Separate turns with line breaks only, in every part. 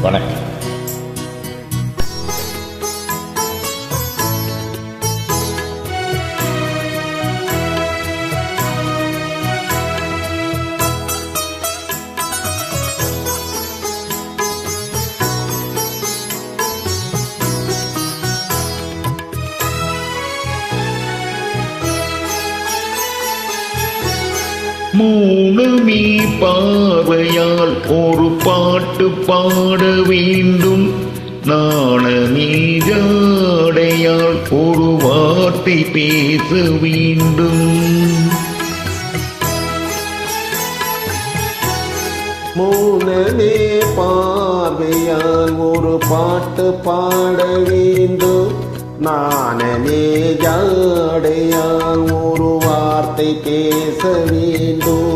வணக்கம்.
மௌனமே பார்வையால் ஒரு பாட்டு பாட வேண்டும், நாணமே ஜாடையால் ஒரு வார்த்தை பேச வேண்டும்.
மௌனமே பார்வையால் ஒரு பாட்டு பாட வேண்டும், நாணமே ஜாடையால் ஒரு வார்த்தை பேச வேண்டும்.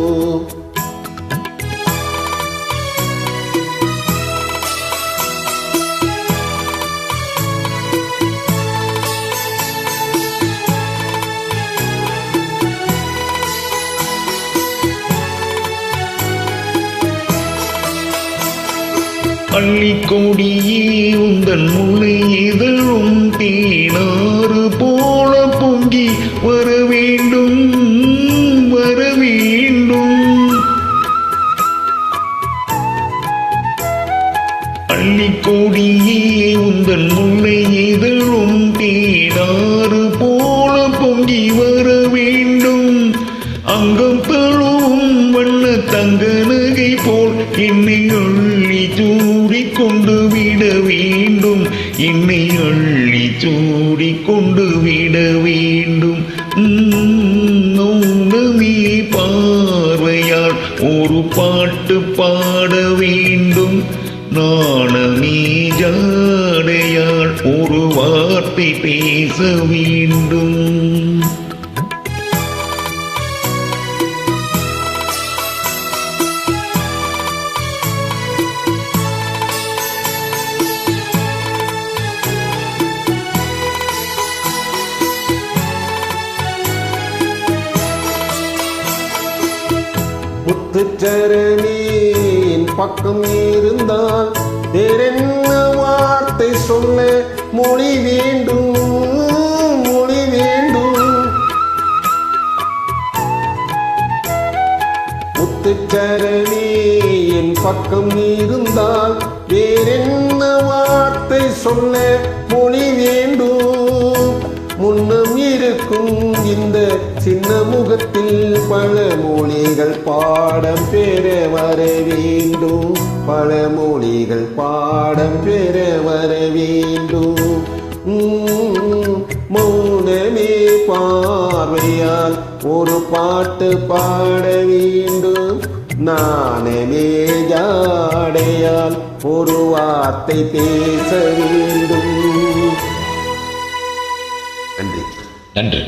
அள்ளிக்கொடியே உந்தன் முளை இதழும் தேனாறு போல பொங்கி வர வேண்டும், வர வேண்டும். அள்ளிக்கொடியே உந்தன் முளை இதழும் தேனாறு போல பொங்கி வர வேண்டும். அங்கம் தழுவும் வண்ண தங்க நகை போல் என்னை அள்ளி சூடி கொண்டு விட வேண்டும், என்னை அள்ளி சூடி கொண்டு விட வேண்டும். மௌனமே பார்வையால் ஒரு பாட்டு பாட வேண்டும், நாணமே ஜாடையால் ஒரு வார்த்தை பேச வேண்டும்.
முத்துச்சரணியின் பக்கம் இருந்தால் வேறென்ன வார்த்தை சொல்ல மொழி வேண்டும், மொழி வேண்டும். முத்துச்சரணியின் பக்கம் இருந்தால் வேறென்ன வார்த்தை சொல்ல மொழி வேண்டும். முன்னம் இருக்கும் இந்த சின்ன முகத்தில் பல மொழிகள் பாடம் பெற வர வேண்டும், பல மொழிகள் பாடம் பெற வர வேண்டும். மௌனமே பார்வையால் ஒரு பாட்டு பாட வேண்டும், நாணமே ஜாடையால் ஒரு வார்த்தை பேச வேண்டும். நன்றி.
நன்றி.